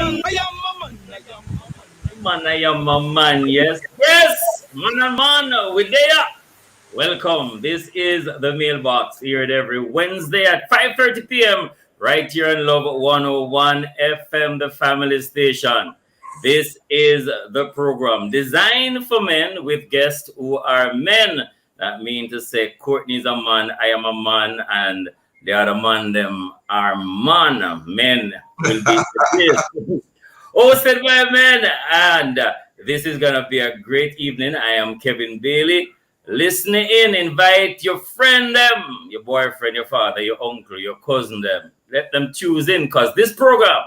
Man, I am a man. Yes, yes, man and man, we there. Welcome. This is the mailbox here every Wednesday at 5:30 p.m. right here on Love 101 FM, the family station. This is the program designed for men with guests who are men. That means to say Courtney is a man, I am a man, and the other man them are man. Men will be this. Hosted by men, and this is gonna be a great evening. I am Kevin Bailey. Listen in, invite your friend them, your boyfriend, your father, your uncle, your cousin them. Let them choose in, because this program,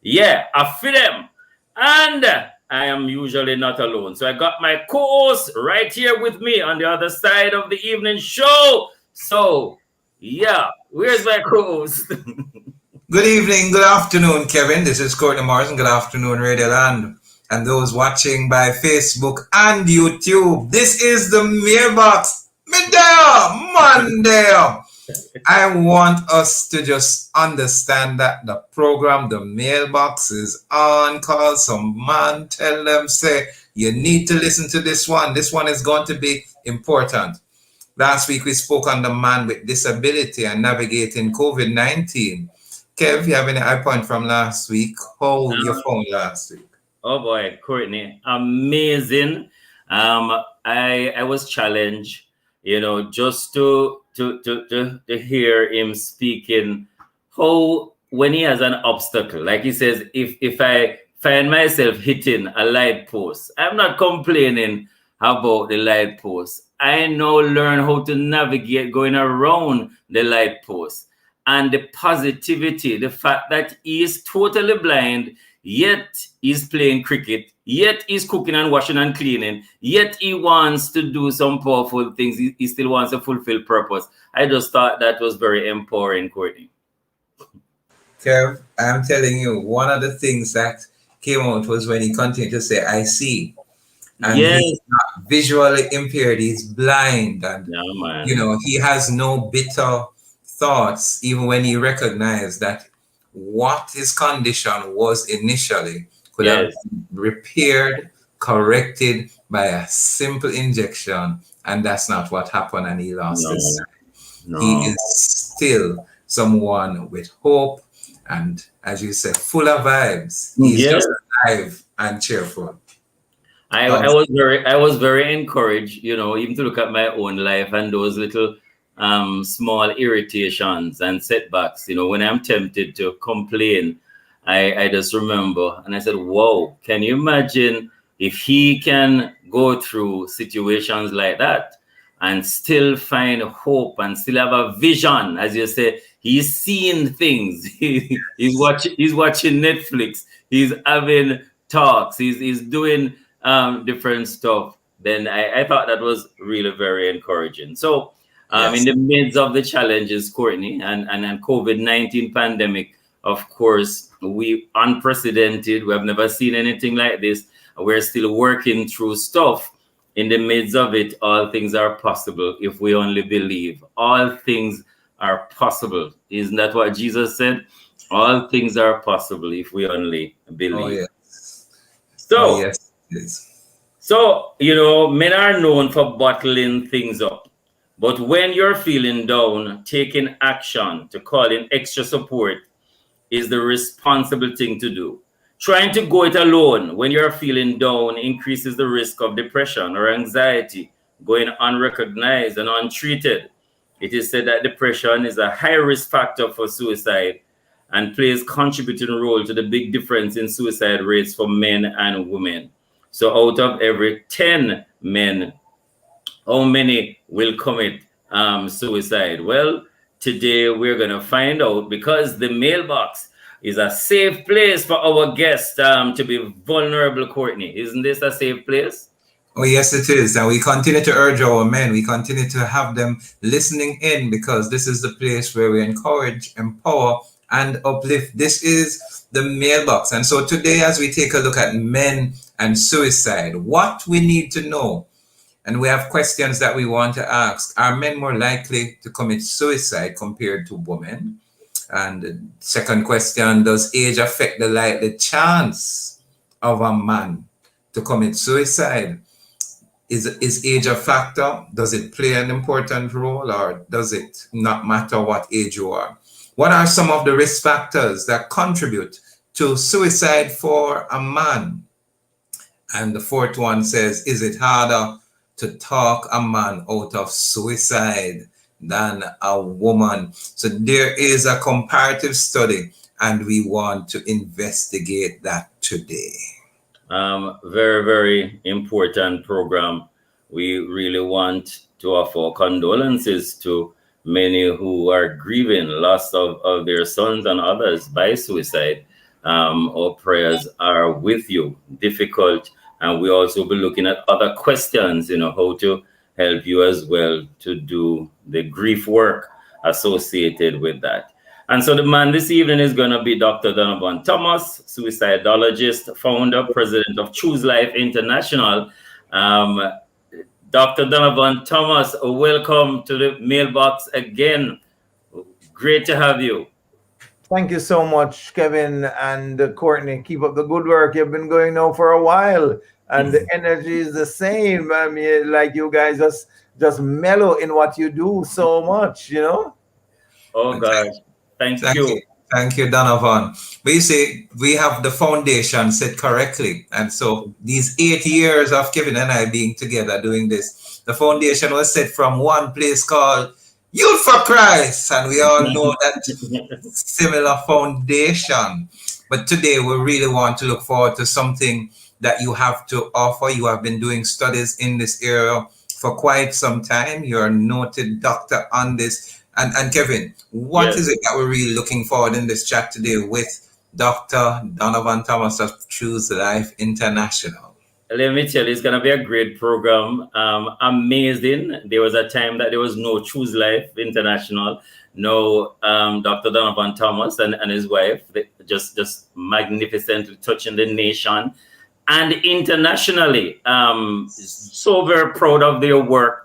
yeah, I feel them. And I am usually not alone. So I got my co-host right here with me on the other side of the evening show. So, yeah, where's my co-host? Good evening, good afternoon, Kevin. This is Courtney Morrison. Good afternoon, Radio Land. And those watching by Facebook and YouTube. This is the mailbox. Me there, man there. I want us to just understand that the program, the mailbox is on. Call some man, tell them, say, you need to listen to this one. This one is going to be important. Last week we spoke on the man with disability and navigating COVID-19. Kev, you have any high point from last week? How your phone last week? Oh boy, Courtney, amazing. I was challenged, just to hear him speaking. How when he has an obstacle, like he says, if I find myself hitting a light post, I'm not complaining about the light post. I now learn how to navigate going around the light post. And the positivity, the fact that he is totally blind, yet he's playing cricket, yet he's cooking and washing and cleaning, yet he wants to do some powerful things. He still wants to fulfill purpose. I just thought that was very empowering, Courtney. Kev, I'm telling you, one of the things that came out was when he continued to say, I see. And he's not visually impaired, he's blind. And, he has no bitter thoughts, even when he recognized that what his condition was initially could have been repaired, corrected by a simple injection, and that's not what happened, and he lost his sight. He is still someone with hope, and as you said, full of vibes. He's just alive and cheerful. I was very encouraged, even to look at my own life and those little small irritations and setbacks. When I'm tempted to complain, I just remember and I said, whoa, can you imagine if he can go through situations like that and still find hope and still have a vision? As you say, he's seeing things. He's watching Netflix. He's having talks. He's doing different stuff. Then I thought that was really very encouraging. So in the midst of the challenges, Courtney, and COVID-19 pandemic, of course, we unprecedented. We have never seen anything like this. We're still working through stuff. In the midst of it, all things are possible if we only believe. All things are possible. Isn't that what Jesus said? All things are possible if we only believe. So, men are known for bottling things up. But when you're feeling down, taking action to call in extra support is the responsible thing to do. Trying to go it alone when you're feeling down increases the risk of depression or anxiety, going unrecognized and untreated. It is said that depression is a high risk factor for suicide and plays contributing role to the big difference in suicide rates for men and women. So out of every 10 men, how many will commit suicide? Well, today we're going to find out, because the mailbox is a safe place for our guests to be vulnerable, Courtney. Isn't this a safe place? Oh, yes, it is. And we continue to urge our men. We continue to have them listening in, because this is the place where we encourage, empower, and uplift. This is the mailbox. And so today, as we take a look at men and suicide, what we need to know, and we have questions that we want to ask. Are men more likely to commit suicide compared to women? And the second question, does age affect the likely chance of a man to commit suicide? Is age a factor? Does it play an important role, or does it not matter what age you are? What are some of the risk factors that contribute to suicide for a man? And the fourth one says, is it harder to talk a man out of suicide than a woman? So there is a comparative study, and we want to investigate that today. Very, very important program. We really want to offer condolences to many who are grieving loss of their sons and others by suicide. Our prayers are with you. Difficult. And we also be looking at other questions, how to help you as well to do the grief work associated with that. And so the man this evening is going to be Dr. Donovan Thomas, suicidologist, founder, president of Choose Life International. Dr. Donovan Thomas, welcome to the mailbox again. Great to have you. Thank you so much, Kevin and Courtney. Keep up the good work. You've been going now for a while, and the energy is the same. I mean, like you guys just mellow in what you do so much, Oh, gosh. Thank you. Thank you, Donovan. But you see, we have the foundation set correctly. And so these 8 years of Kevin and I being together doing this, the foundation was set from one place called Youth for Christ. And we all know that similar foundation. But today we really want to look forward to something that you have to offer. You have been doing studies in this area for quite some time. You're a noted doctor on this. And Kevin, what is it that we're really looking forward in this chat today with Dr. Donovan Thomas of Choose Life International? Let me tell you, it's going to be a great program. Amazing. There was a time that there was no Choose Life International. No, Dr. Donovan Thomas and his wife, just magnificently touching the nation and internationally. So very proud of their work.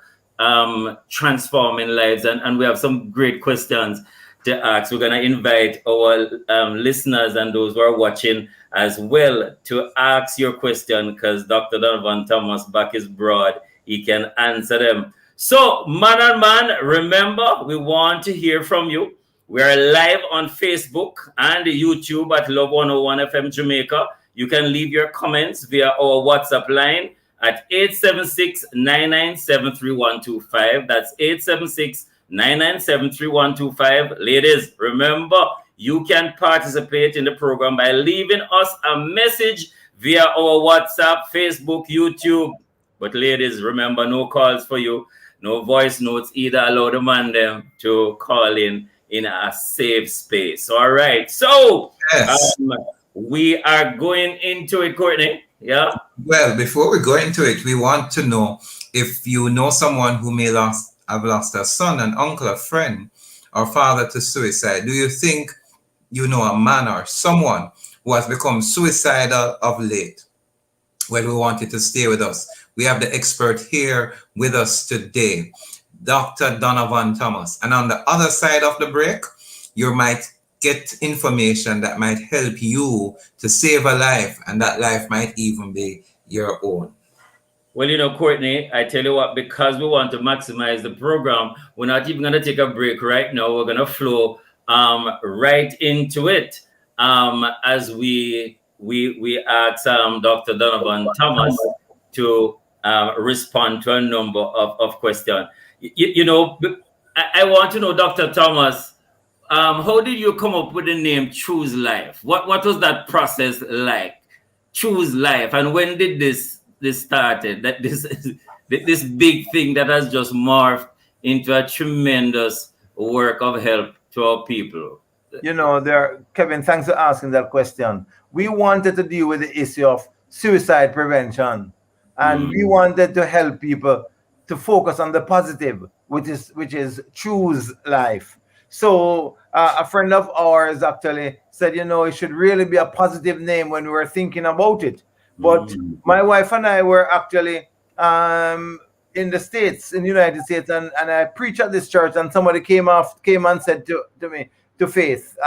Transforming lives, and we have some great questions to ask. We're going to invite our listeners and those who are watching as well to ask your question, because Dr. Donovan Thomas back is broad. He can answer them. So, man and man, remember, we want to hear from you. We are live on Facebook and YouTube at Love 101 FM Jamaica. You can leave your comments via our WhatsApp line at 876-997-3125. That's 876-997-3125. Ladies, remember, you can participate in the program by leaving us a message via our WhatsApp, Facebook, YouTube. But ladies, remember, no calls for you, no voice notes either. Allow the man them to call in a safe space. All right. So we are going into it, Courtney. Yeah. Well, before we go into it, we want to know if you know someone who may have lost a son, an uncle, a friend, or father to suicide. Do you think you know a man or someone who has become suicidal of late? Well, we want you to stay with us. We have the expert here with us today, Dr. Donovan Thomas. And on the other side of the break, you might get information that might help you to save a life, and that life might even be your own. Well, Courtney, I tell you what, because we want to maximize the program, we're not even going to take a break right now. We're going to flow right into it as we ask Dr. Donovan Thomas to respond to a number of questions. I want to know, Dr. Thomas, how did you come up with the name Choose Life? What was that process like? Choose Life, and when did this started? That this big thing that has just morphed into a tremendous work of help to our people. Kevin, thanks for asking that question. We wanted to deal with the issue of suicide prevention, and we wanted to help people to focus on the positive, which is choose life. So a friend of ours actually said, it should really be a positive name when we were thinking about it. But my wife and I were actually in the States, in the United States, and I preached at this church, and somebody came and said to me, to faith.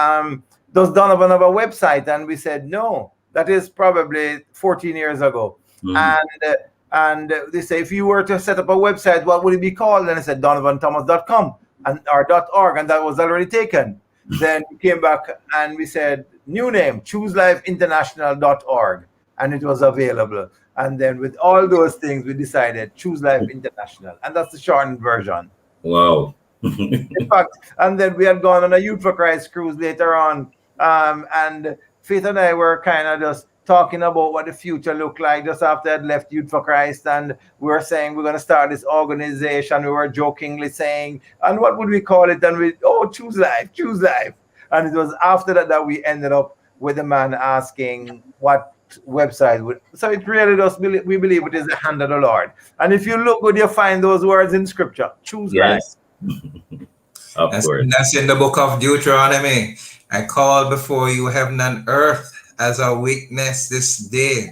Does Donovan have a website? And we said, no, that is probably 14 years ago. And they say, if you were to set up a website, what would it be called? And I said, donovanthomas.com or .org, and that was already taken. Then we came back and we said, new name, chooselifeinternational.org, and it was available. And then with all those things, we decided Choose Life International, and that's the shortened version. Wow. In fact, and then we had gone on a Youth for Christ cruise later on, and Faith and I were kind of just talking about what the future looked like just after I'd left Youth for Christ, and we were saying we're going to start this organization. We were jokingly saying, and what would we call it? And we, Choose Life, Choose Life. And it was after that we ended up with the man asking what website would. So it really does, we believe it is the hand of the Lord. And if you look good, you find those words in scripture. Choose life. That's in the book of Deuteronomy. I call before you heaven and earth as a witness this day.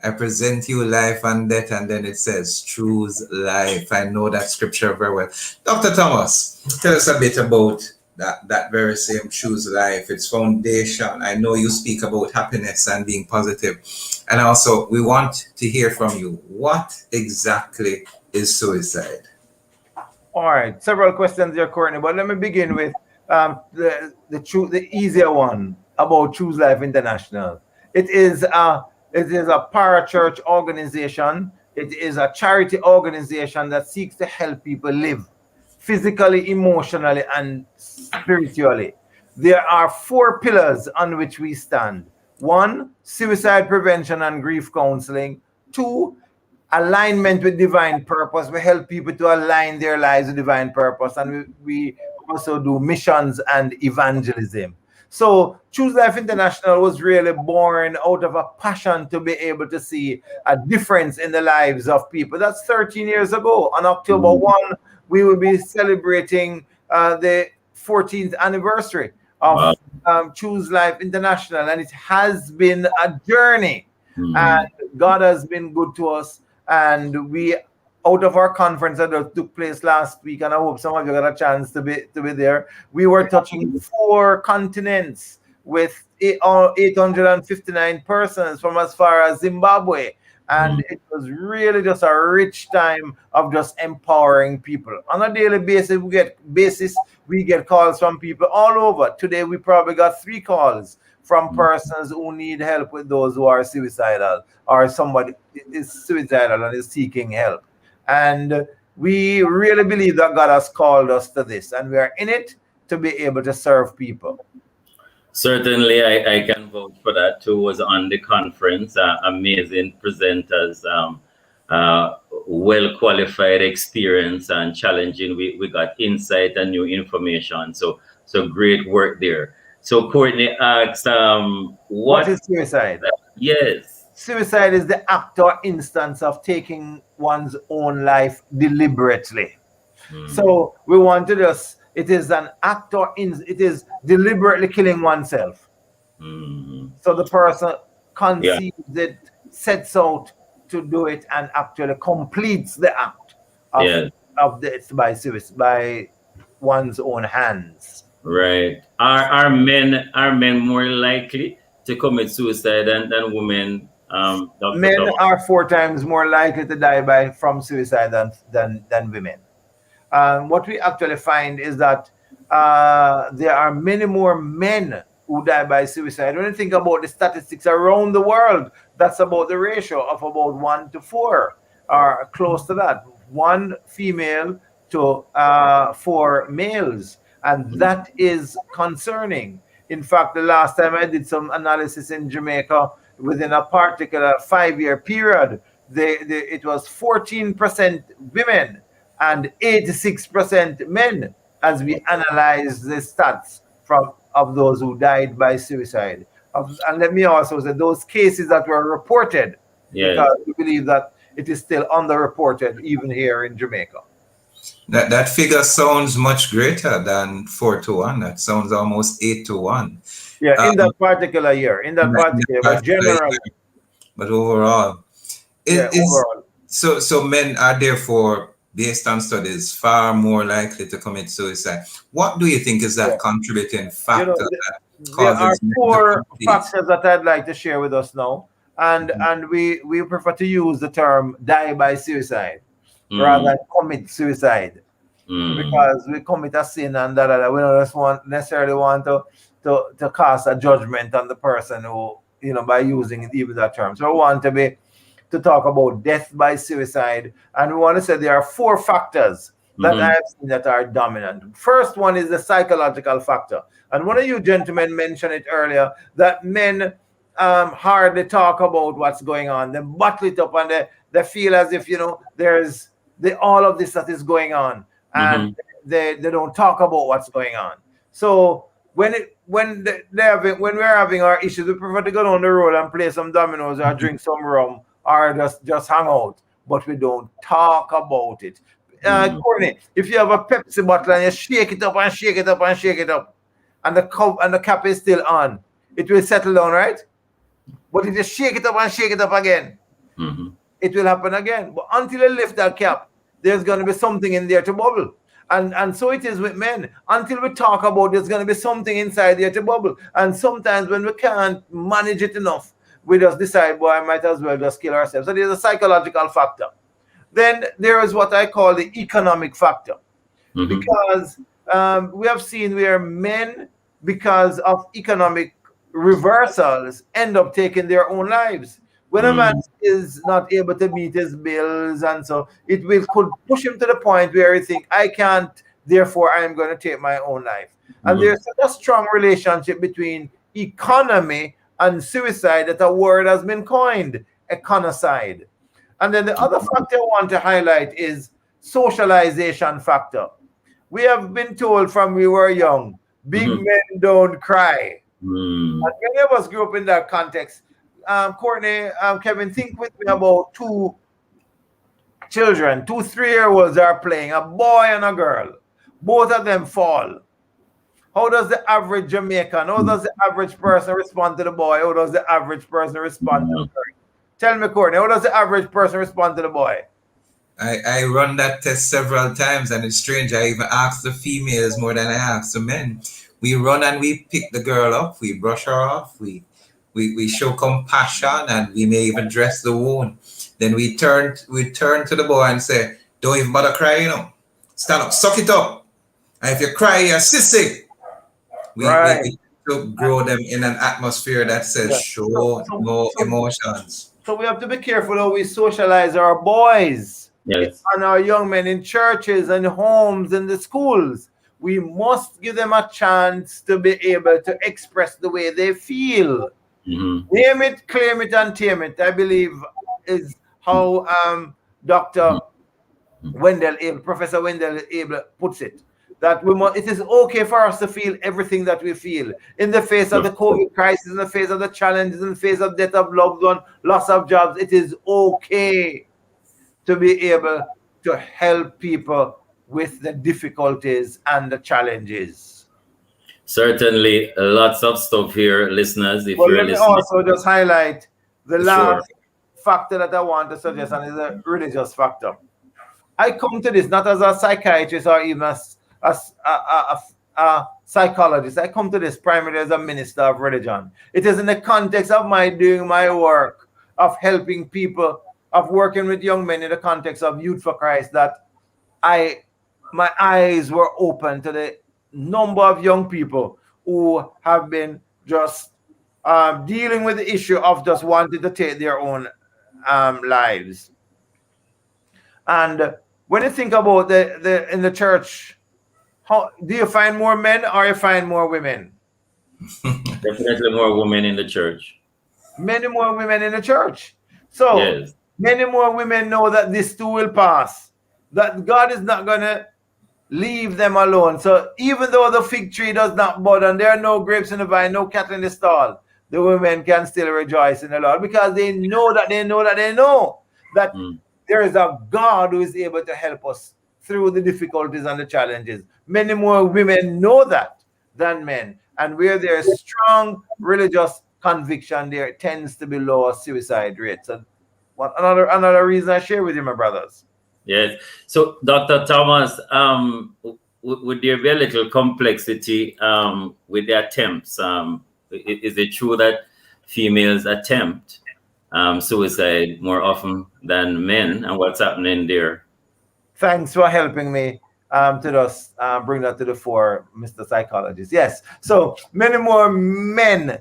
I present you life and death, and then it says choose life. I know that scripture very well. Dr. Thomas, tell us a bit about that very same choose life, its foundation. I know you speak about happiness and being positive, and also we want to hear from you. What exactly is suicide? All right, several questions here, Courtney, but let me begin with the easier one about Choose Life International. It is a parachurch organization. It is a charity organization that seeks to help people live physically, emotionally, and spiritually. There are 4 pillars on which we stand. 1, suicide prevention and grief counseling. 2, alignment with divine purpose. We help people to align their lives with divine purpose, and we also do missions and evangelism. So Choose Life International was really born out of a passion to be able to see a difference in the lives of people. That's 13 years ago. On October 1, we will be celebrating the 14th anniversary of Choose Life International, and it has been a journey. And God has been good to us. And we, out of our conference that took place last week, and I hope some of you got a chance to be there, we were touching 4 continents with 859 persons from as far as Zimbabwe. And it was really just a rich time of just empowering people. On a daily basis, we get calls from people all over. Today, we probably got 3 calls from persons who need help with those who are suicidal, or somebody is suicidal and is seeking help. And we really believe that God has called us to this, and we are in it to be able to serve people. Certainly, I can vouch for that too. Was on the conference, amazing presenters, well qualified, experience, and challenging. We got insight and new information. So great work there. So Courtney asks, what is suicide? Yes. Suicide is the act or instance of taking one's own life deliberately. So we want to just, it is an act or it is deliberately killing oneself. So the person conceives it, sets out to do it, and actually completes the act of this by suicide, by one's own hands. Right. Are men more likely to commit suicide than women? Men are 4 times more likely to die from suicide than women. What we actually find is that there are many more men who die by suicide. When you think about the statistics around the world, that's about the ratio of about 1 to 4, or close to that. 1 female to 4 males. And that is concerning. In fact, the last time I did some analysis in Jamaica, within a particular 5-year period, it was 14% women and 86% men, as we analyzed the stats of those who died by suicide. And let me also say, those cases that were reported, because we believe that it is still underreported even here in Jamaica. That figure sounds much greater than 4 to 1. That sounds almost 8 to 1. Yeah, in that particular year, but generally. But overall, overall. So men are therefore based on studies, far more likely to commit suicide. What do you think is that contributing factor that There are causes men to 4 complete? factors that I'd like to share with us now. And we prefer to use the term die by suicide rather than commit suicide. Because we commit a sin and that we don't just necessarily want to cast a judgment on the person who, by using it, even that term. So we want to talk about death by suicide, and we want to say there are 4 factors that I have seen that are dominant. First one is the psychological factor, and one of you gentlemen mentioned it earlier, that men hardly talk about what's going on. They bottle it up and they feel as if there's all of this that is going on, and they don't talk about what's going on. So when we're having our issues, we prefer to go down the road and play some dominoes or drink some rum or just hang out, but we don't talk about it. Courtney, if you have a Pepsi bottle and you shake it up and shake it up and shake it up, and the cap is still on, it will settle down, right? But if you shake it up and shake it up again, it will happen again. But until you lift that cap, there's going to be something in there to bubble. And so it is with men. Until we talk about, there's going to be something inside there to bubble. And sometimes when we can't manage it enough, we just decide, boy, I might as well just kill ourselves. So there's a psychological factor. Then there is what I call the economic factor. Because we have seen where men, because of economic reversals, end up taking their own lives. When a man is not able to meet his bills, and so could push him to the point where he think, I can't, therefore I am going to take my own life. And there's a strong relationship between economy and suicide that a word has been coined, econicide. And then the other factor I want to highlight is socialization factor. We have been told from we were young, big men don't cry. And many of us grew up in that context. Courtney, Kevin, think with me about 2 children, 2 3-year-olds are playing, a boy and a girl. Both of them fall. How does the average Jamaican, how does the average person respond to the boy? How does the average person respond to the girl? Tell me, Courtney, how does the average person respond to the boy? I run that test several times, and it's strange. I even ask the females more than I ask the men. We run and we pick the girl up, we brush her off, we show compassion, and we may even dress the wound. Then we turn to the boy and say, don't even bother crying, stand up, suck it up. And if you cry, you're sissy. We to grow them in an atmosphere that says show no emotions. So we have to be careful how we socialize our boys and our young men in churches and homes and the schools. We must give them a chance to be able to express the way they feel. Name it, claim it, and tame it, I believe, is how Dr. Professor Wendell Abel puts it. That it is okay for us to feel everything that we feel in the face of the COVID crisis, in the face of the challenges, in the face of death of loved one, loss of jobs. It is okay to be able to help people with the difficulties and the challenges. Certainly, lots of stuff here, listeners. If But you're let me listening, also just highlight the last factor that I want to suggest, and is a religious factor. I come to this not as a psychiatrist or even as a psychologist. I come to this primarily as a minister of religion. It is in the context of my doing my work of helping people, of working with young men in the context of Youth for Christ, that my eyes were open to the number of young people who have been just dealing with the issue of just wanting to take their own lives. And when you think about in the church, how do you find more men or you find more women? Definitely more women in the church. Many more women in the church. So many more women know that this too will pass, that God is not going to leave them alone. So even though the fig tree does not bud and there are no grapes in the vine, no cattle in the stall, the women can still rejoice in the Lord, because they know that there is a God who is able to help us through the difficulties and the challenges. Many more women know that than men. And where there is strong religious conviction, there tends to be lower suicide rates. So another reason I share with you, my brothers. Yes. So, Dr. Thomas, would there be a little complexity with the attempts? Is it true that females attempt suicide more often than men? And what's happening there? Thanks for helping me to just bring that to the fore, Mr. Psychologist. Yes. So many more men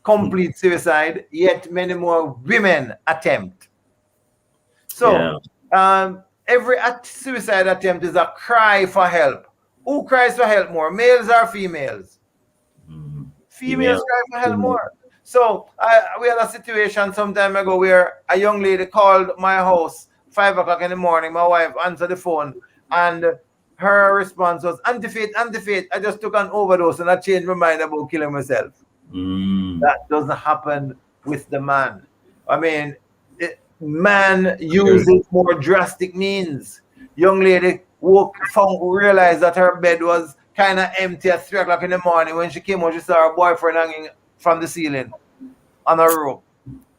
complete suicide, yet many more women attempt. So every suicide attempt is a cry for help. Who cries for help more, males or females? Females cry for help more. So we had a situation some time ago where a young lady called my house 5 o'clock in the morning. My wife answered the phone, and her response was, "Anti-faith, anti-faith. I just took an overdose and I changed my mind about killing myself." That doesn't happen with the man. I mean, man uses more drastic means. Young lady realized that her bed was kind of empty at 3 o'clock in the morning. When she came out, she saw her boyfriend hanging from the ceiling on a rope.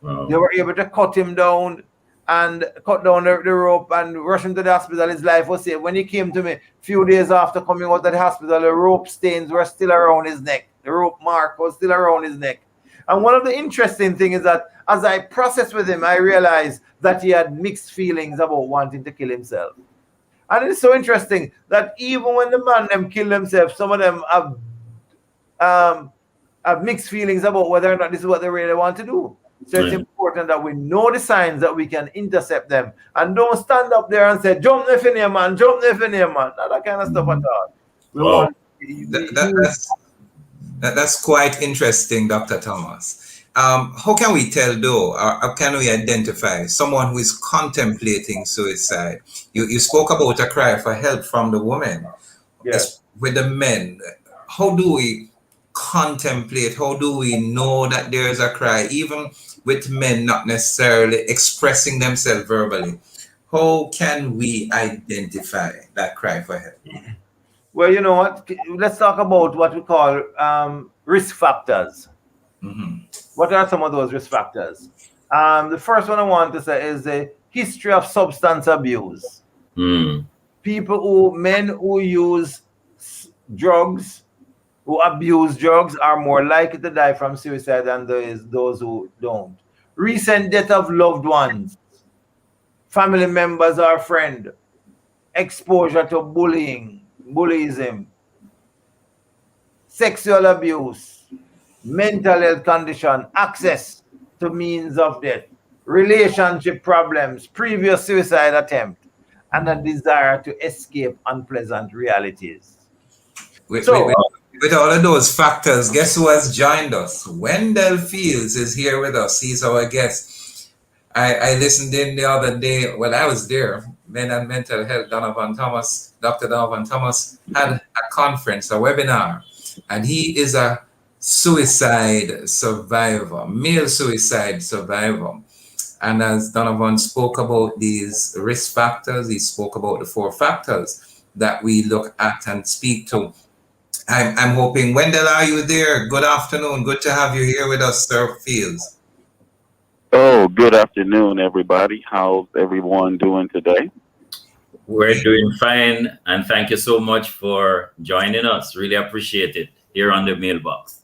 Wow. They were able to cut him down and cut down the rope and rush him to the hospital. His life was saved. When he came to me a few days after coming out of the hospital, the rope stains were still around his neck. The rope mark was still around his neck. And one of the interesting things is that as I processed with him, I realized that he had mixed feelings about wanting to kill himself. And it's so interesting that even when the man them kill themselves, some of them have mixed feelings about whether or not this is what they really want to do. So it's important that we know the signs that we can intercept them, and don't stand up there and say, "Jump the in here, man, jump the in here, man." Not that kind of stuff at all. We want that's quite interesting, Dr. Thomas. How can we tell, though, or how can we identify someone who is contemplating suicide? You spoke about a cry for help from the woman. Yes. With the men, how do we contemplate? How do we know that there is a cry, even with men not necessarily expressing themselves verbally? How can we identify that cry for help? Well, you know what? Let's talk about what we call risk factors. What are some of those risk factors? The first one I want to say is the history of substance abuse. Men who use drugs, who abuse drugs, are more likely to die from suicide than those who don't. Recent death of loved ones, family members or friend, exposure to bullyism, sexual abuse, mental health condition, access to means of death, relationship problems, previous suicide attempt, and a desire to escape unpleasant realities. With all of those factors, guess who has joined us? Wendell Fields is here with us. He's our guest. I listened in the other day. Well, I was there. Men and Mental Health, Dr. Donovan Thomas had a conference, a webinar, and he is a suicide survivor, male suicide survivor. And as Donovan spoke about these risk factors, he spoke about the 4 factors that we look at and speak to. I'm hoping, Wendell, are you there? Good afternoon. Good to have you here with us, Sir Fields. Oh, good afternoon, everybody. How's everyone doing today? We're doing fine, and thank you so much for joining us. Really appreciate it here on the mailbox.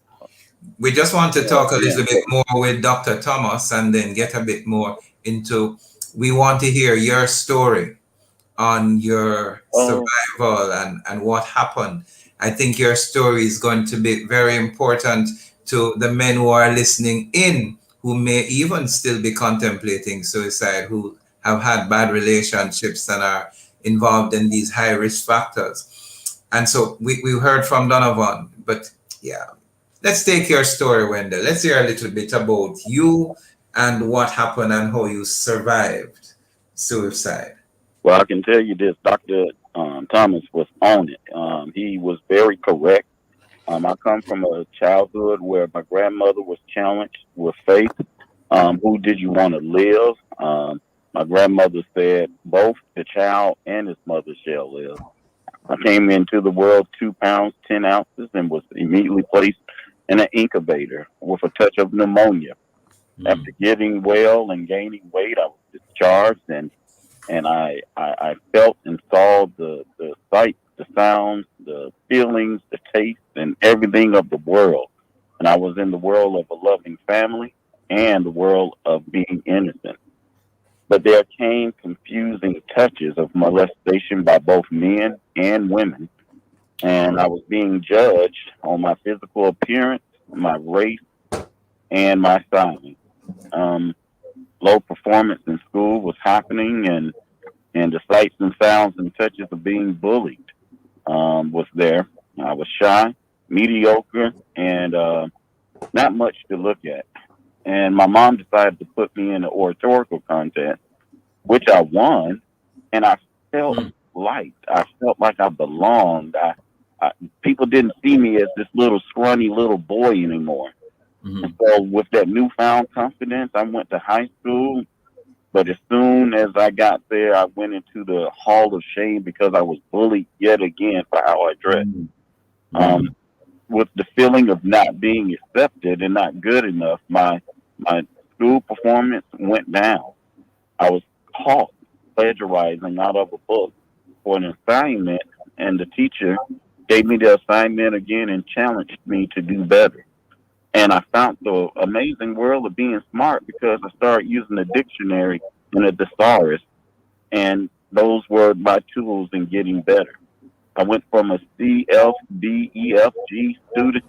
We just want to talk a little bit more with Dr. Thomas and then get a bit more into, we want to hear your story on your survival and what happened. I think your story is going to be very important to the men who are listening in, who may even still be contemplating suicide, who have had bad relationships and are involved in these high risk factors. And so we heard from Donovan, but let's take your story, Wendell. Let's hear a little bit about you and what happened and how you survived suicide. Well, I can tell you this, Dr. Thomas was on it. He was very correct. I come from a childhood where my grandmother was challenged with faith. Who did you want to live? My grandmother said both the child and his mother shall live. I came into the world 2 pounds, 10 ounces, and was immediately placed in an incubator with a touch of pneumonia. After getting well and gaining weight, I was discharged, and and I felt and saw the sights, the sounds, the feelings, the taste, and everything of the world. And I was in the world of a loving family and the world of being innocent. But there came confusing touches of molestation by both men and women, and I was being judged on my physical appearance, my race, and my sign. Um, Low performance in school was happening, and the sights and sounds and touches of being bullied was there. I was shy, mediocre, and not much to look at. And my mom decided to put me in an oratorical contest, which I won, and I felt Mm. liked. I felt like I belonged. I people didn't see me as this little scrawny little boy anymore. And Mhm. so, with that newfound confidence, I went to high school. But as soon as I got there, I went into the hall of shame because I was bullied yet again for how I dressed. Mm. Um, Mm. with the feeling of not being accepted and not good enough, my school performance went down. I was caught plagiarizing out of a book for an assignment, and the teacher gave me the assignment again and challenged me to do better. And I found the amazing world of being smart because I started using the dictionary and a thesaurus, and those were my tools in getting better. I went from a C, F, D, E, F, G student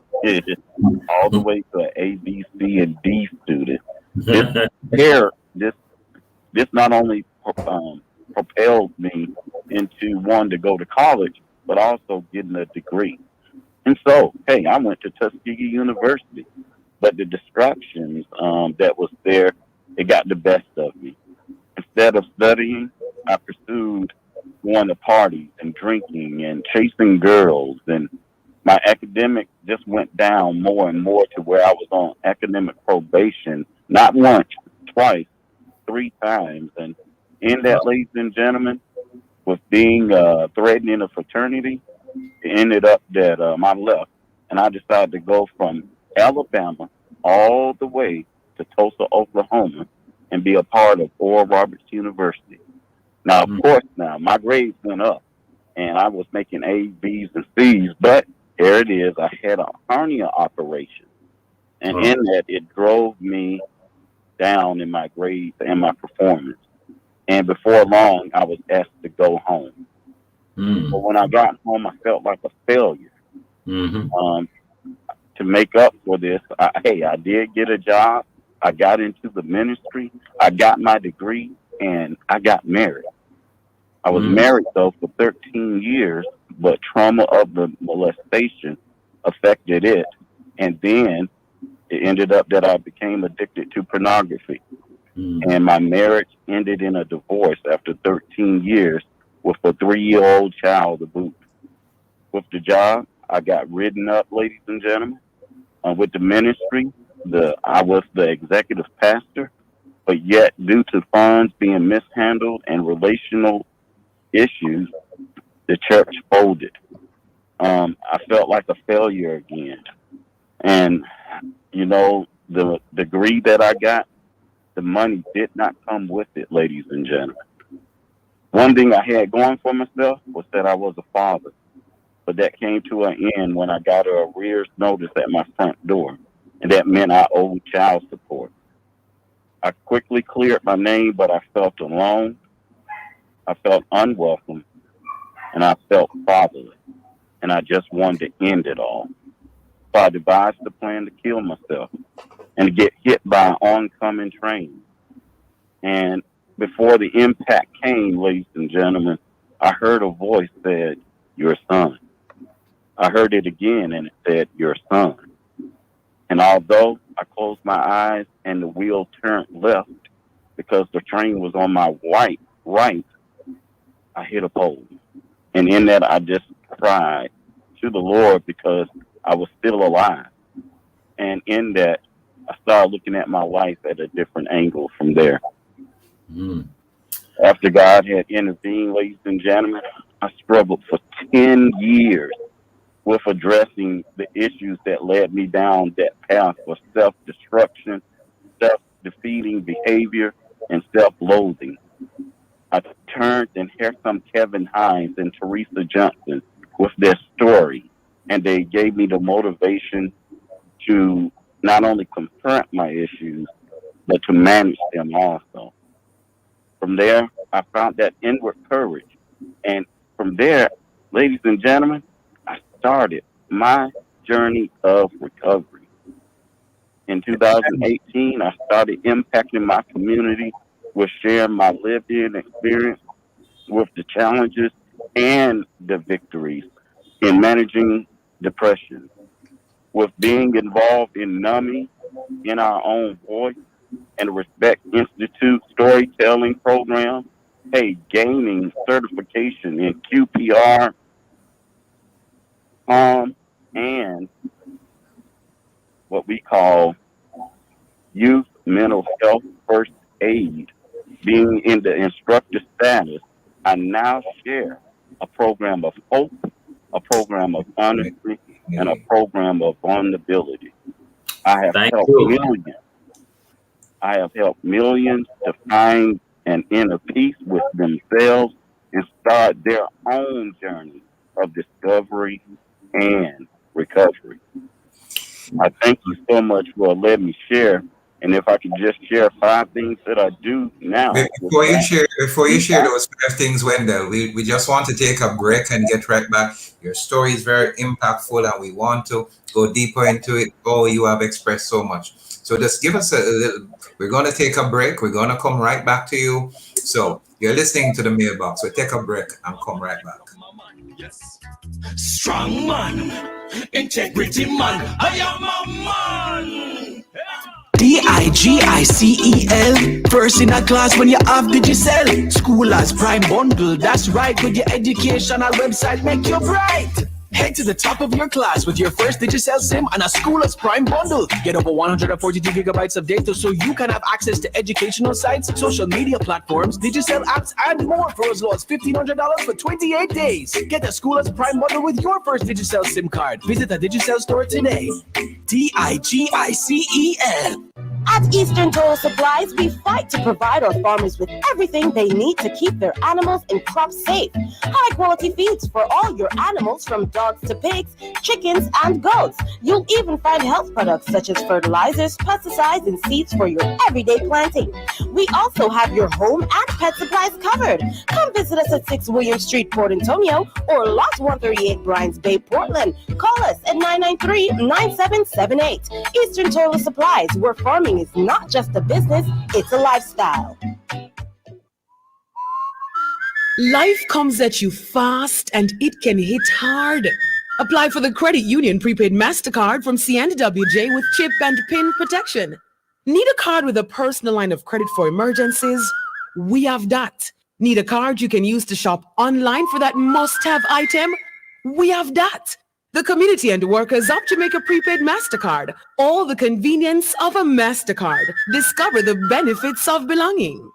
all the way to an A, B, C, and D student. This pair, this not only propelled me into wanting to go to college, but also getting a degree. And so, hey, I went to Tuskegee University, but the distractions that was there, it got the best of me. Instead of studying, I pursued going to parties and drinking and chasing girls, and my academic just went down more and more to where I was on academic probation, not once, twice, three times. And in that, ladies and gentlemen, with being threatened in a fraternity, it ended up that I left, and I decided to go from Alabama all the way to Tulsa, Oklahoma, and be a part of Oral Roberts University. Now, of Mm. course, now my grades went up, and I was making A's, B's, and C's, but there it is. I had a hernia operation, and Oh. in that, it drove me down in my grades and my performance. And before long, I was asked to go home. But Mm. when I got home, I felt like a failure. Mhm. Um, to make up for this, hey, I did get a job. I got into the ministry. I got my degree, and I got married. I was Mm. married though for 13 years, but trauma of the molestation affected it, and then it ended up that I became addicted to pornography, Mm. and my marriage ended in a divorce after 13 years with a 3-year-old child to boot. With the job, I got ridden up, ladies and gentlemen. With the ministry, the I was the executive pastor, but yet due to funds being mishandled and relational issues, the church folded. I felt like a failure again, and the degree that I got, the money did not come with it, ladies and gentlemen. One thing I had going for myself was that I was a father, but that came to an end when I got a arrears notice at my front door, and that meant I owed child support. I quickly cleared my name, but I felt alone, I felt unwelcome, and I felt fatherless, and I just wanted to end it all. So I devised a plan to kill myself and to get hit by an oncoming train. And before the impact came, ladies and gentlemen, I heard a voice said, "Your son." I heard it again, and it said, "Your son." And although I closed my eyes and the wheel turned left because the train was on my right, I hit a pole. And in that, I just cried to the Lord because I was still alive. And in that, I started looking at my life at a different angle from there. Mm. After God had intervened, ladies and gentlemen, I struggled for 10 years with addressing the issues that led me down that path of self destruction, self defeating behavior, and self loathing. I turned, and here come Kevin Hines and Teresa Johnson with their story. And they gave me the motivation to not only confront my issues, but to manage them also. From there, I found that inward courage. And from there, ladies and gentlemen, I started my journey of recovery. In 2018, I started impacting my community with sharing my lived-in experience with the challenges and the victories in managing depression, with being involved in numbing in our own voice and Respect Institute storytelling program, gaining certification in QPR, and what we call youth mental health first aid. Being in the instructor status, I now share a program of hope, a program of honesty, and a program of vulnerability. I have helped millions to find an inner peace with themselves and start their own journey of discovery and recovery. I thank you so much for letting me share. And if I could just share 5 things that I do now. Before you share those 5 things, Wendell, we just want to take a break and get right back. Your story is very impactful and we want to go deeper into it. Oh, you have expressed so much. So just give us a little, we're going to take a break. We're going to come right back to you. So you're listening to the mailbox. So take a break and come right back. Yes. Strong man, integrity man, I am a man. DIGICEL, first in a class when you have Digicel. School as prime bundle, that's right. With your educational website, make you bright. Head to the top of your class with your first Digicel SIM and a School as Prime bundle. Get over 142 gigabytes of data so you can have access to educational sites, social media platforms, Digicel apps, and more for as low as $1,500 for 28 days. Get the School as Prime bundle with your first Digicel SIM card. Visit the Digicel store today. DIGICEL. At Eastern Total Supplies, we fight to provide our farmers with everything they need to keep their animals and crops safe. High-quality feeds for all your animals, from dogs to pigs, chickens, and goats. You'll even find health products such as fertilizers, pesticides, and seeds for your everyday planting. We also have your home and pet supplies covered. Come visit us at 6 William Street, Port Antonio, or Lot 138, Bryans Bay, Portland. Call us at 993-9778. Eastern Total Supplies, where farming is not just a business, it's a lifestyle. Life comes at you fast and it can hit hard. Apply for the Credit Union Prepaid MasterCard from C&WJ with chip and PIN protection. Need a card with a personal line of credit for emergencies? We have that. Need a card you can use to shop online for that must-have item? We have that. The community and workers of Jamaica Prepaid MasterCard. All the convenience of a MasterCard. Discover the benefits of belonging.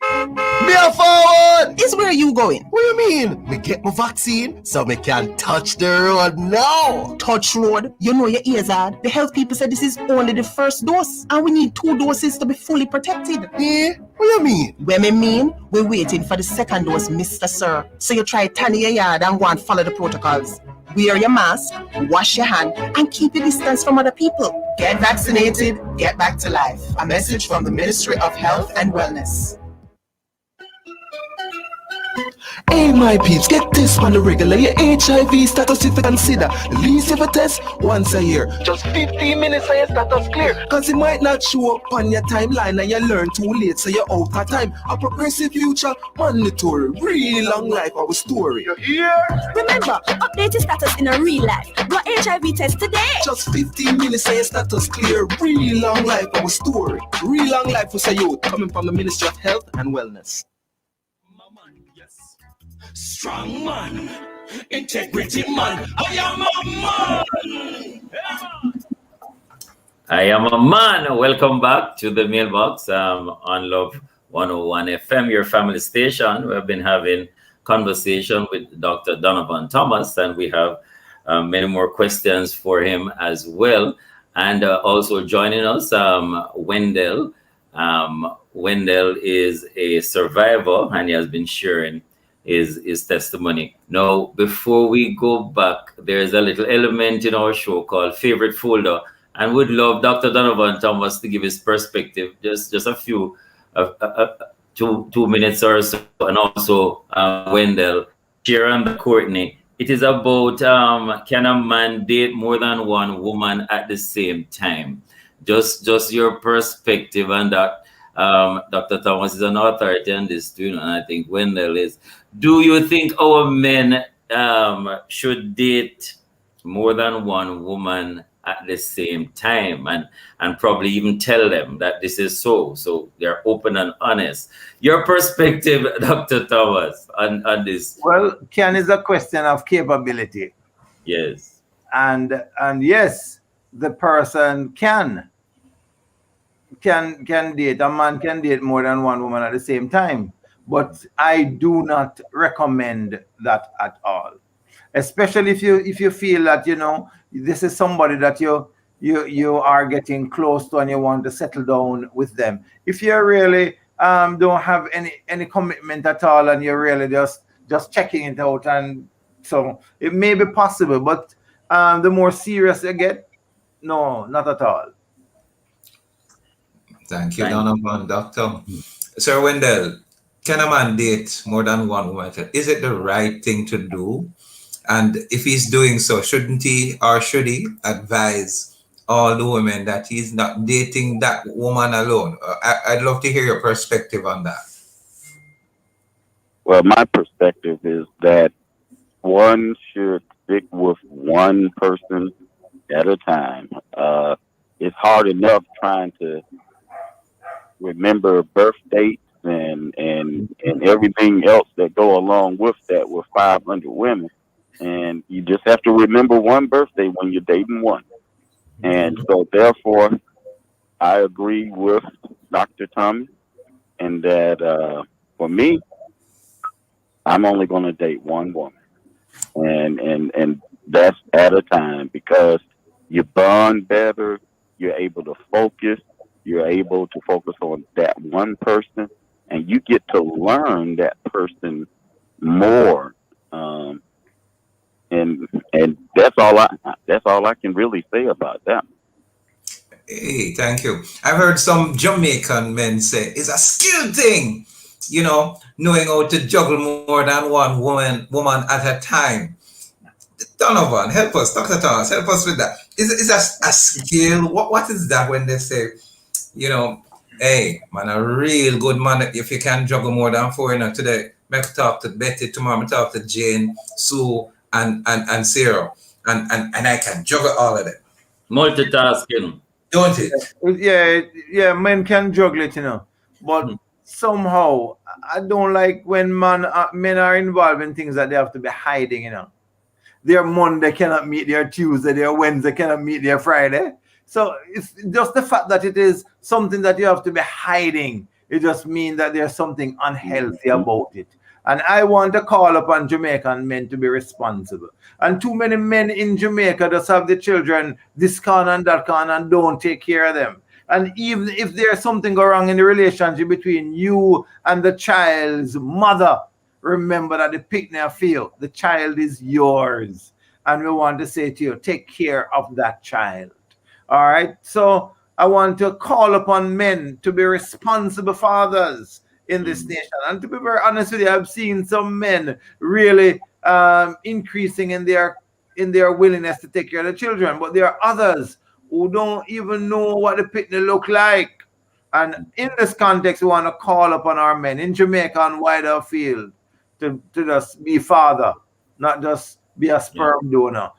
Me a forward! Is where you going? What do you mean? Me get my vaccine so me can touch the road now. Touch road? You know your ears hard. The health people said this is only the first dose and we need 2 doses to be fully protected. Eh? What do you mean? What me mean? We're waiting for the second dose, Mr. Sir. So you try turn your yard and go and follow the protocols. Wear your mask, wash your hand, and keep your distance from other people. Get vaccinated, get back to life. A message from the Ministry of Health and Wellness. Hey my peeps, get this on the regular. Your HIV status if you consider. At least if a test once a year. Just 15 minutes and your status clear. Cause it might not show up on your timeline and you learn too late so you're out of time. A progressive future, mandatory. Really long life, our story. You hear? Remember, update your status in a real life. Go HIV test today. Just 15 minutes and your status clear. Really long life, our story. Real long life for youth. Coming from the Ministry of Health and Wellness. Strong man, integrity man, I am a man. I am a man. Welcome back to the mailbox on Love 101 FM, your family station. We have been having conversation with Dr. Donovan Thomas, and we have many more questions for him as well. And also joining us, Wendell, Wendell is a survivor, and he has been sharing his testimony. Now, before we go back, there's a little element in our show called Favorite Folder, and would love Dr. Donovan Thomas to give his perspective, just a few, 2 minutes or so, and also Wendell, Sharon, and Courtney. It is about can a man date more than one woman at the same time? Just your perspective on that. Dr. Thomas is an authority on this too, and I think Wendell is. Do you think our men should date more than one woman at the same time, and probably even tell them that this is so they're open and honest? Your perspective, Dr. Thomas, on this. Well, can is a question of capability. Yes. And yes, the person can date, a man can date more than one woman at the same time, but I do not recommend that at all. Especially if you feel that, you know, this is somebody that you are getting close to and you want to settle down with them. If you really don't have any commitment at all and you're really just checking it out, and so it may be possible, but the more serious you get, no, not at all. Thank you, Donovan. Doctor. Sir Wendell, can a man date more than one woman? Is it the right thing to do? And if he's doing so, shouldn't he or should he advise all the women that he's not dating that woman alone? I'd love to hear your perspective on that. Well, my perspective is that one should stick with one person at a time. It's hard enough trying to remember birth dates and everything else that go along with that with 500 women. And you just have to remember one birthday when you're dating one. And so therefore, I agree with Dr. Thomas in that for me, I'm only going to date one woman. And that's at a time, because you bond better, you're able to focus, you're able to focus on that one person, and you get to learn that person more. And that's all I can really say about that. Hey, thank you. I've heard some Jamaican men say it's a skill thing, you know, knowing how to juggle more than one woman at a time. Donovan, help us, Dr. Thomas, help us with that. Is that a skill? What is that when they say, you know, hey, man, a real good man, if you can juggle more than four, you know, today, I talk to Betty, tomorrow I talk to Jane, Sue, and Sarah, and I can juggle all of them. Multitasking. Don't it? Yeah, men can juggle it, you know, but somehow I don't like when men are involved in things that they have to be hiding, you know. Their Monday cannot meet their Tuesday, their Wednesday cannot meet their Friday. So it's just the fact that it is something that you have to be hiding. It just means that there's something unhealthy about it. And I want to call upon Jamaican men to be responsible. And too many men in Jamaica just have the children this corner and that corner and don't take care of them. And even if there's something go wrong in the relationship between you and the child's mother, remember that the picnic field, the child is yours. And we want to say to you, take care of that child. All right. So I want to call upon men to be responsible fathers in this nation. And to be very honest with you, I've seen some men really increasing in their willingness to take care of the children. But there are others who don't even know what the picnic look like. And in this context, we want to call upon our men in Jamaica and wider field to just be father, not just be a sperm donor.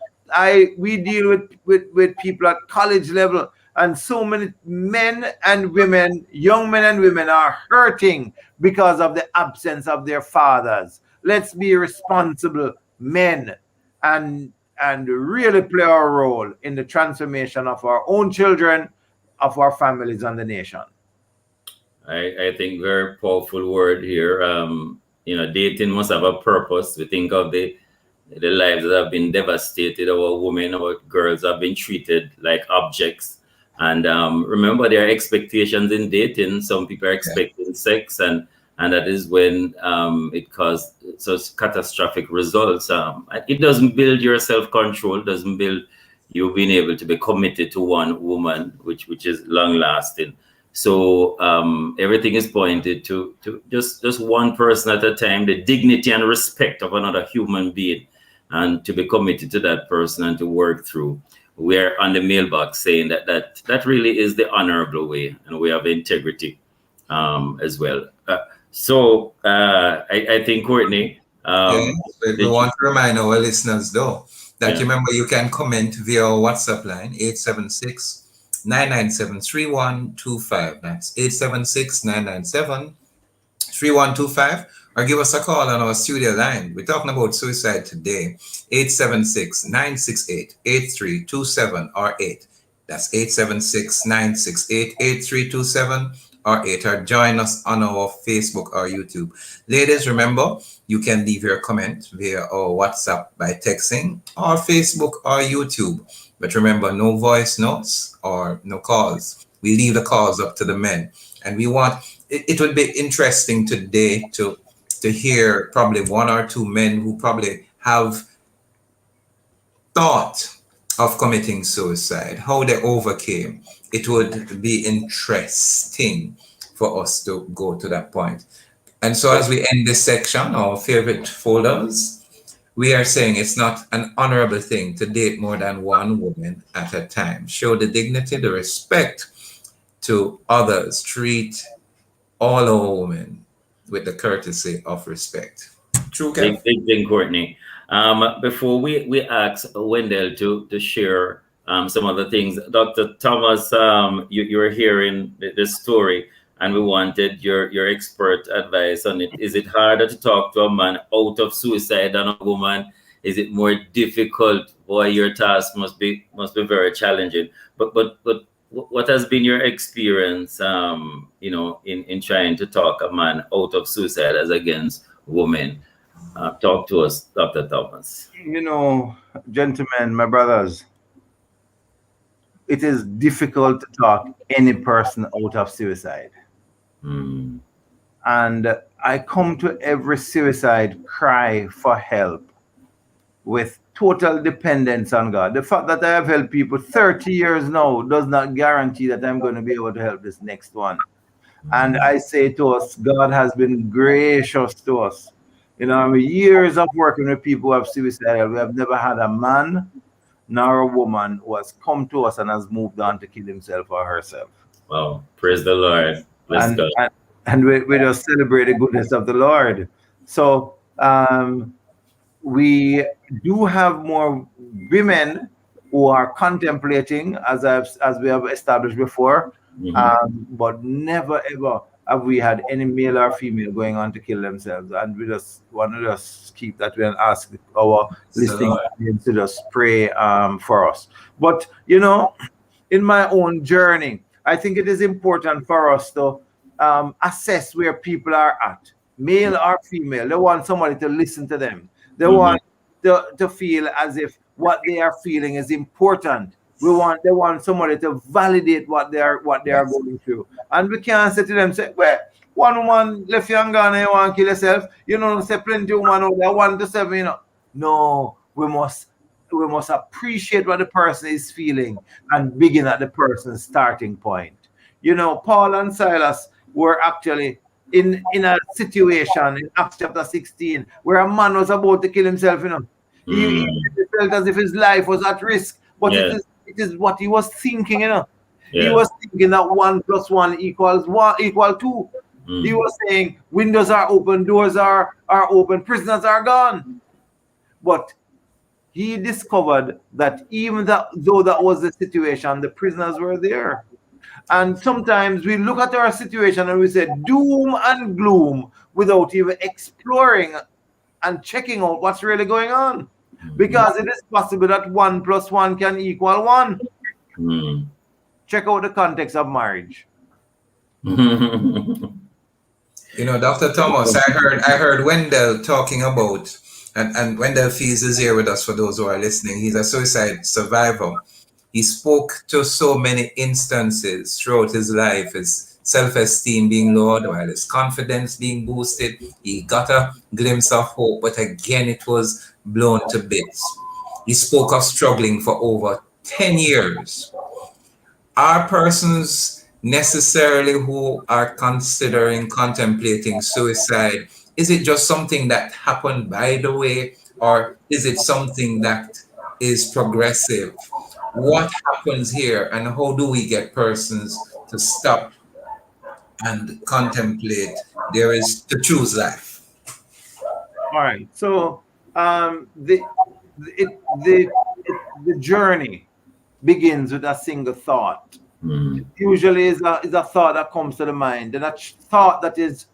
We deal with people at college level, and so many men and women, young men and women, are hurting because of the absence of their fathers. Let's be responsible men and really play our role in the transformation of our own children, of our families, and the nation. I think very powerful word here. You know, dating must have a purpose. We think of the lives that have been devastated. Our women, our girls have been treated like objects. And remember, there are expectations in dating. Some people are expecting sex, and that is when it causes such catastrophic results. It doesn't build your self-control, doesn't build you being able to be committed to one woman, which is long-lasting. So everything is pointed to just one person at a time, the dignity and respect of another human being, and to be committed to that person and to work through. We're on the mailbox saying that really is the honorable way, and we have integrity as well. So I think, Courtney, we want to remind our listeners though that remember you can comment via our WhatsApp line 876-997-3125. That's 876-997-3125, or give us a call on our studio line. We're talking about suicide today. 876-968-8327 or 8. That's 876-968-8327 or 8. Or join us on our Facebook or YouTube. Ladies, remember, you can leave your comment via our WhatsApp by texting, or Facebook or YouTube. But remember, no voice notes or no calls. We leave the calls up to the men. And we want, it would be interesting today to hear probably one or two men who probably have thought of committing suicide, how they overcame. It would be interesting for us to go to that point. And so as we end this section, our favorite folders, we are saying it's not an honorable thing to date more than one woman at a time. Show the dignity, the respect to others. Treat all our women with the courtesy of respect. True, Kev? Big thing, Courtney. Before we ask Wendell to share some other things, Dr. Thomas, you were hearing this story, and we wanted your expert advice on it. Is it harder to talk to a man out of suicide than a woman? Is it more difficult? Boy, your task must be very challenging. But what has been your experience, in trying to talk a man out of suicide as against women? Talk to us, Dr. Thomas. Gentlemen, my brothers, it is difficult to talk any person out of suicide. And I come to every suicide cry for help with total dependence on God. The fact that I have helped people 30 years now does not guarantee that I'm going to be able to help this next one. And I say to us, God has been gracious to us. Years of working with people who have suicidal, we have never had a man nor a woman who has come to us and has moved on to kill himself or herself. Wow, praise the Lord. And we just celebrate the goodness of the Lord. So we do have more women who are contemplating, as we have established before, but never ever have we had any male or female going on to kill themselves. And we just want to just keep that way and ask our listening audience to just pray for us. But in my own journey, I think it is important for us to assess where people are at, male or female. They want somebody to listen to them. They want to feel as if what they are feeling is important. They want somebody to validate what they are going through. And we can't say to them, well, one woman left you and gone and you want to kill yourself. Say plenty of women out there, 1 to 7, No, we must appreciate what the person is feeling and begin at the person's starting point. Paul and Silas were actually in a situation in Acts chapter 16 where a man was about to kill himself. He felt as if his life was at risk, but it is what he was thinking. He was thinking that 1 + 1 equals 2. He was saying windows are open, doors are open, prisoners are gone. But he discovered that even though that was the situation, the prisoners were there. And sometimes we look at our situation and we say doom and gloom without even exploring and checking out what's really going on. Because it is possible that 1 + 1 can equal 1. Check out the context of marriage. Dr. Thomas, I heard Wendell talking about, and Wendell Fees is here with us for those who are listening. He's a suicide survivor. He spoke to so many instances throughout his life, his self-esteem being lowered while his confidence being boosted. He got a glimpse of hope, but again it was blown to bits. He spoke of struggling for over 10 years. Are persons necessarily who are considering contemplating suicide, is it just something that happened by the way, or is it something that is progressive? What happens here, and how do we get persons to stop and contemplate there is to choose life? All right. So the journey begins with a single thought. Usually is a thought that comes to the mind, and a thought that is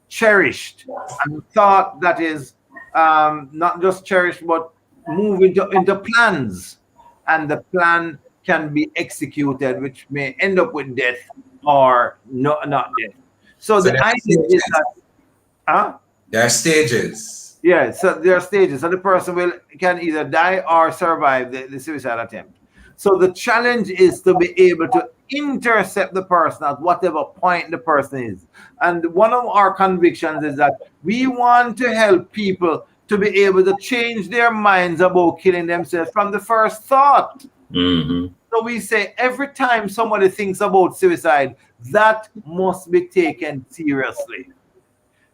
cherished, and a thought that is not just cherished but move into plans, and the plan can be executed, which may end up with death or not death. So the idea is that there are stages. Yeah, so there are stages. So the person can either die or survive the suicide attempt. So the challenge is to be able to intercept the person at whatever point the person is. And one of our convictions is that we want to help people to be able to change their minds about killing themselves from the first thought. So we say every time somebody thinks about suicide, that must be taken seriously.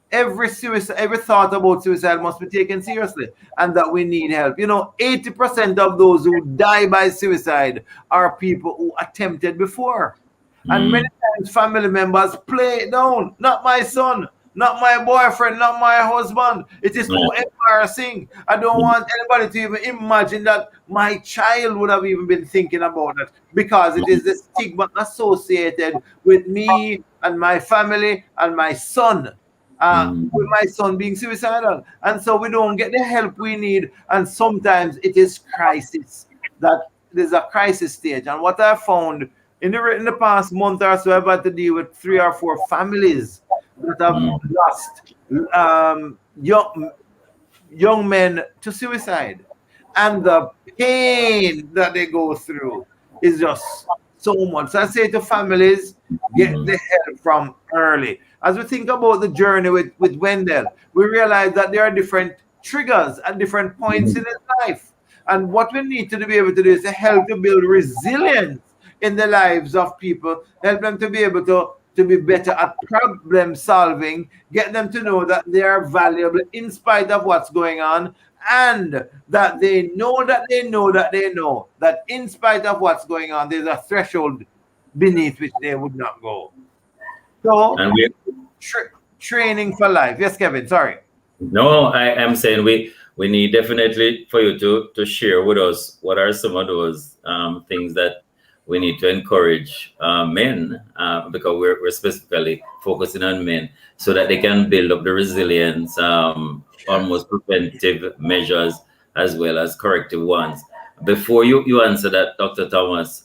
Every thought about suicide must be taken seriously, and that we need help. 80% of those who die by suicide are people who attempted before. And many times family members play it down. Not my son, not my boyfriend, not my husband. It is too embarrassing. I don't want anybody to even imagine that my child would have even been thinking about it, because it is the stigma associated with me and my family and my son. With my son being suicidal, and so we don't get the help we need, and sometimes it is crisis. That there's a crisis stage, and what I found in the past month or so, I've had to deal with 3 or 4 families that have lost young men to suicide, and the pain that they go through is just so much. So I say to families, get the help from early. As we think about the journey with Wendell, we realize that there are different triggers at different points in his life. And what we need to be able to do is to help to build resilience in the lives of people, help them to be able to be better at problem solving, get them to know that they are valuable in spite of what's going on, and that they know that in spite of what's going on, there's a threshold beneath which they would not go. So, training for life. Yes, Kevin, sorry. No, I am saying we need definitely for you to share with us what are some of those things that we need to encourage men, because we're specifically focusing on men, so that they can build up the resilience, almost preventive measures as well as corrective ones. Before you answer that, Dr. Thomas,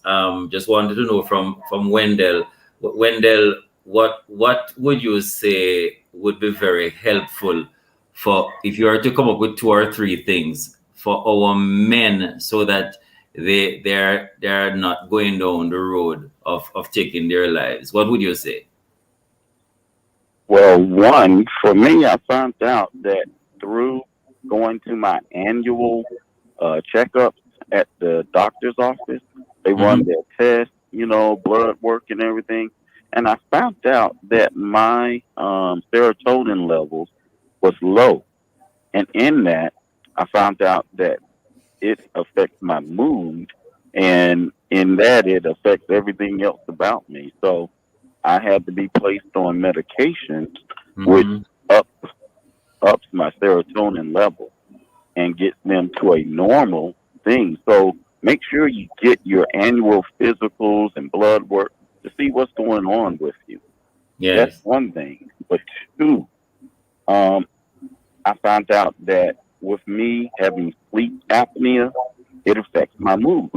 just wanted to know from Wendell, what would you say would be very helpful for, if you are to come up with 2 or 3 things for our men, so that they're not going down the road of taking their lives? What would you say? Well, one, for me, I found out that through going to my annual checkups at the doctor's office, they run their tests, blood work and everything. And I found out that my serotonin levels was low. And in that, I found out that it affects my mood, and in that it affects everything else about me. So I had to be placed on medications, which ups my serotonin level and gets them to a normal thing. So make sure you get your annual physicals and blood work to see what's going on with you. Yes. That's one thing. But 2, I found out that with me having sleep apnea, it affects my mood,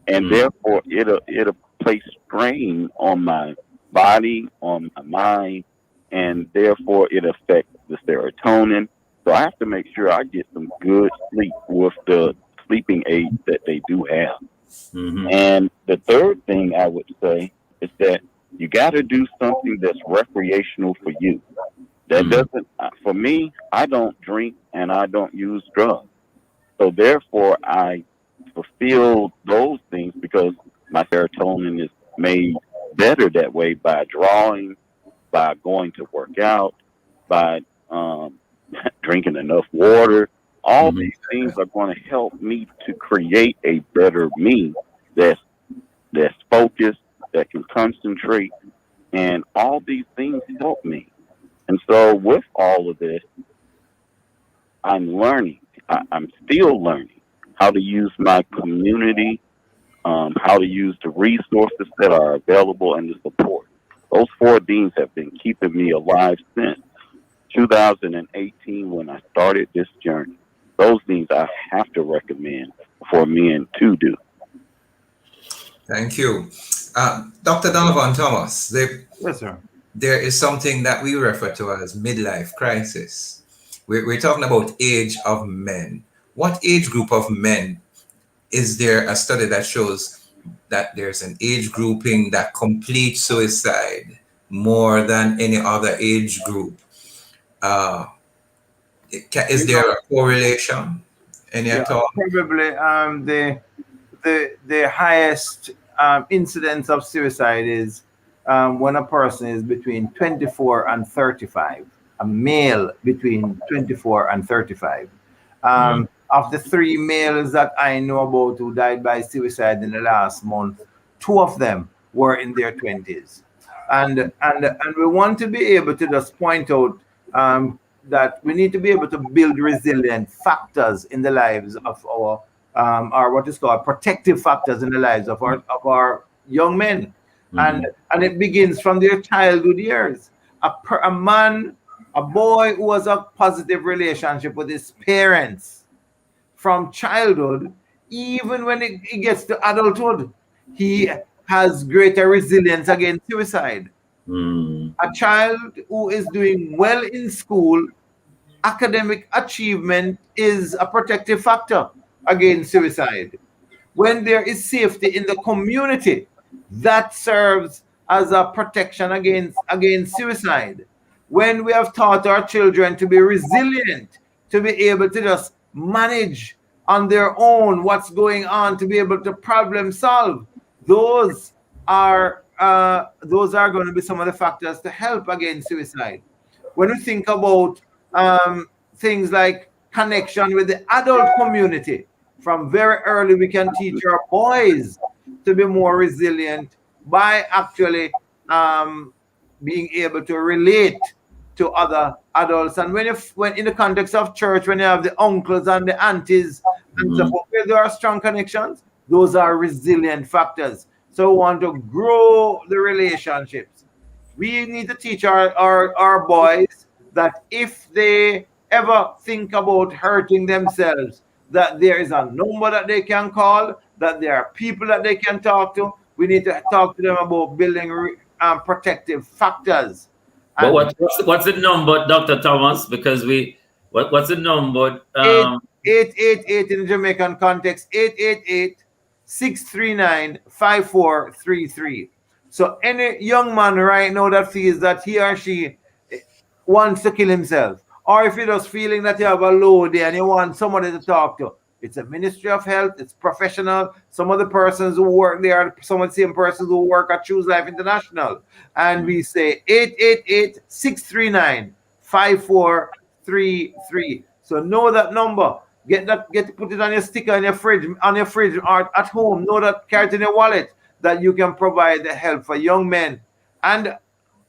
and therefore it'll place strain on my body, on my mind, and therefore it affects the serotonin. So I have to make sure I get some good sleep with the sleeping aids that they do have. Mm-hmm. And the third thing I would say is that you got to do something that's recreational for you. That doesn't, for me, I don't drink and I don't use drugs. So therefore, I fulfill those things because my serotonin is made better that way by drawing, by going to work out, by drinking enough water. All these things are going to help me to create a better me that's focused, that can concentrate, and all these things help me. And so, with all of this, I'm learning. I'm still learning how to use my community, how to use the resources that are available, and the support. Those four Ds have been keeping me alive since 2018 when I started this journey. Those things I have to recommend for men to do. Thank you. Dr. Donovan Thomas, Yes, sir. there is something that we refer to as midlife crisis. We're talking about age of men. What age group of men is there a study that shows that there's an age grouping that completes suicide more than any other age group? Is there a correlation? Any at all? Probably the highest incidence of suicide is when a person is between 24 and 35, a male between 24 and 35. Of the 3 males that I know about who died by suicide in the last month, 2 of them were in their 20s. And we want to be able to just point out that we need to be able to build resilient factors in the lives of our what is called protective factors in the lives of our young men. And it begins from their childhood years. A boy who has a positive relationship with his parents from childhood, even when he gets to adulthood, he has greater resilience against suicide. A child who is doing well in school, academic achievement is a protective factor against suicide. When there is safety in the community, that serves as a protection against suicide. When we have taught our children to be resilient, to be able to just manage on their own what's going on, to be able to problem solve, those are going to be some of the factors to help against suicide. When we think about things like connection with the adult community, from very early we can teach our boys to be more resilient by actually being able to relate to other adults. And when in the context of church, when you have the uncles and the aunties and so forth, where there are strong connections, those are resilient factors. So we want to grow the relationships. We need to teach our boys that if they ever think about hurting themselves, that there is a number that they can call, that there are people that they can talk to. We need to talk to them about building protective factors. But what's the number, Dr. Thomas? Because what's the number? 888 in the Jamaican context, 888-639-5433. So any young man right now that feels that he or she wants to kill himself, or if you're just feeling that you have a low day and you want somebody to talk to, it's a Ministry of Health, it's professional. Some of the persons who work there are some of the same persons who work at Choose Life International. And we say 888-639-5433. So know that number. Put it on your sticker on your fridge or at home. Know that, carry it in your wallet, that you can provide the help for young men and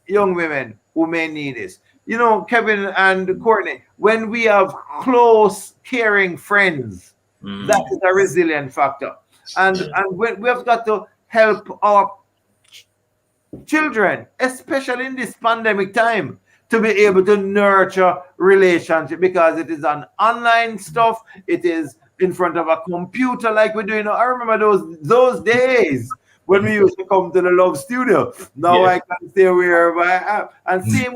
young women who may need this. You know, Kevin and Courtney, when we have close, caring friends, that is a resilient factor. And when we have got to help our children, especially in this pandemic time, to be able to nurture relationship, because it is an online stuff. It is in front of a computer like we're doing. I remember those days when we used to come to the Love Studio. Now I can stay wherever I am. And same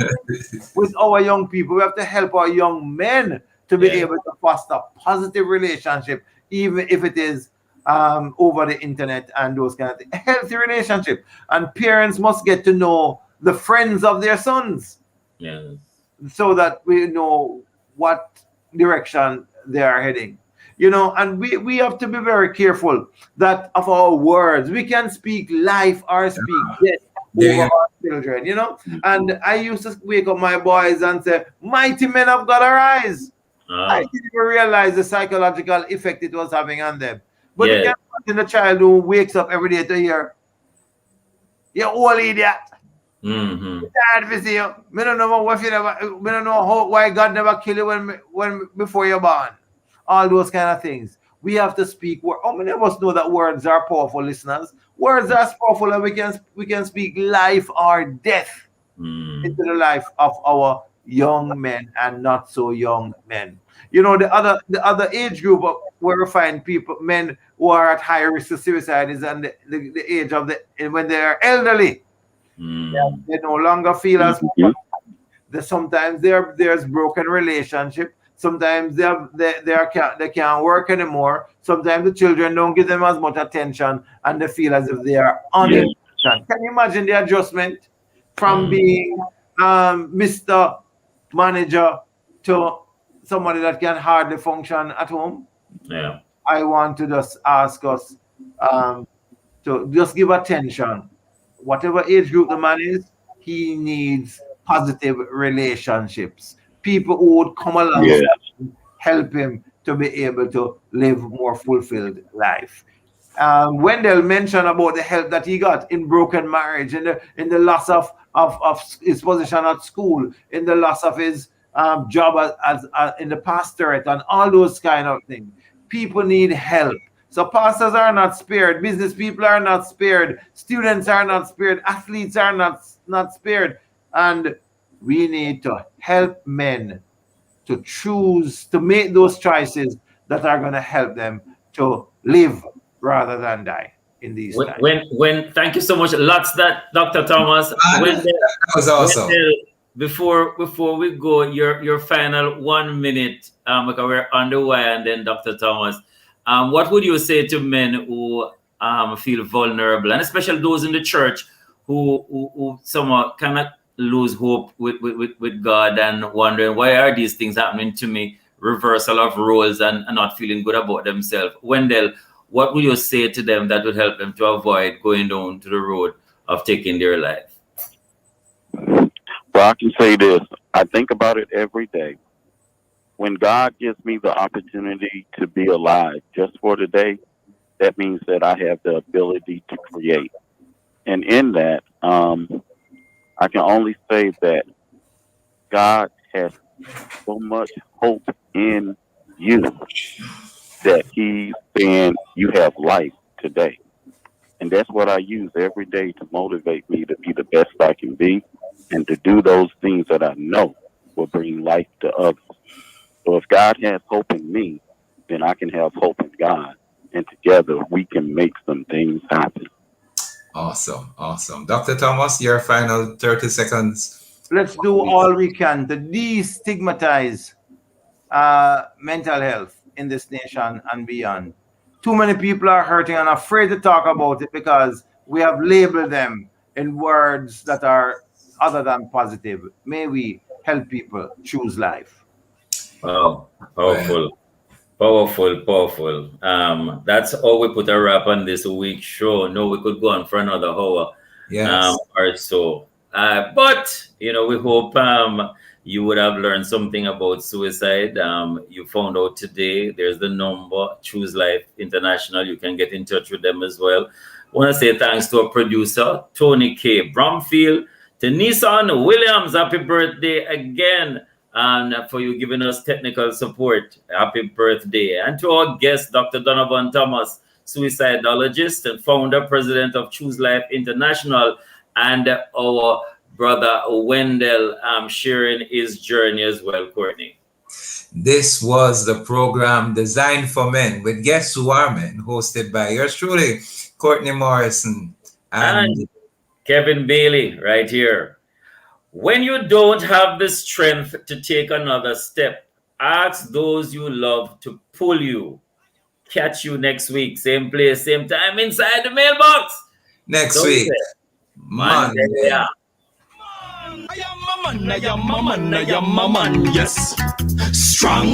with our young people. We have to help our young men to be able to foster positive relationship, even if it is over the internet and those kind of things. A healthy relationship. And parents must get to know the friends of their sons. Yes. So that we know what direction they are heading. You know, and we have to be very careful that of our words. We can speak life or speak death over our children, you know. And I used to wake up my boys and say, mighty men have got to rise. I didn't even realize the psychological effect it was having on them. But you can imagine the child who wakes up every day to hear, you old idiot. Tired to see you. I don't know what you never, I don't know why God never kill you when before you're born. All those kind of things. We have to speak. How many of us know that words are powerful, listeners? Words are powerful, and we can speak life or death into the life of our young men and not so young men. You know, the other age group where we find men who are at higher risk of suicide is in the age of when they are elderly. They no longer feel as sometimes there's broken relationship. Sometimes they can't work anymore. Sometimes the children don't give them as much attention, and they feel as if they are uninterested. Can you imagine the adjustment from being Mr. Manager to somebody that can hardly function at home? Yeah. I want to just ask us to just give attention. Whatever age group the man is, he needs positive relationships. People who would come along and help him to be able to live more fulfilled life. Wendell mentioned about the help that he got in broken marriage, in the loss of his position at school, in the loss of his job as in the pastorate, and all those kind of things. People need help. So pastors are not spared, business people are not spared, students are not spared, athletes are not spared, and we need to help men to choose, to make those choices that are going to help them to live rather than die in these times. Thank you so much. Lots that, Dr. Thomas. That was awesome. Before we go, your final 1 minute, because we're on the wire, and then Dr. Thomas, what would you say to men who feel vulnerable, and especially those in the church who somewhat cannot lose hope with God and wondering, why are these things happening to me? Reversal of roles and not feeling good about themselves. Wendell, what would you say to them that would help them to avoid going down to the road of taking their life? Well, I can say this. I think about it every day. When God gives me the opportunity to be alive just for today, that means that I have the ability to create. And in that, I can only say that God has so much hope in you that He's saying you have life today. And that's what I use every day to motivate me to be the best I can be and to do those things that I know will bring life to others. So if God has hope in me, then I can have hope in God. And together we can make some things happen. Awesome. Dr. Thomas, your final 30 seconds. Let's do all we can to destigmatize mental health in this nation and beyond. Too many people are hurting and afraid to talk about it because we have labeled them in words that are other than positive. May we help people choose life. Wow, powerful. That's how we put a wrap on this week's show. No, we could go on for another hour or so. But, we hope you would have learned something about suicide. You found out today there's the number, Choose Life International. You can get in touch with them as well. I want to say thanks to our producer, Tony K. Bromfield, to Nissan Williams. Happy birthday again. And for you giving us technical support. Happy birthday. And to our guest, Dr. Donovan Thomas, suicidologist and founder, president of Choose Life International, and our brother Wendell sharing his journey as well, Courtney. This was the program Designed for Men with guests who are men, hosted by yours truly, Courtney Morrison and Kevin Bailey right here. When you don't have the strength to take another step, ask those you love to pull you. catch you next week. Same place, same time, inside the mailbox. Next week. Monday. Yeah. I am a man, yes. Strong.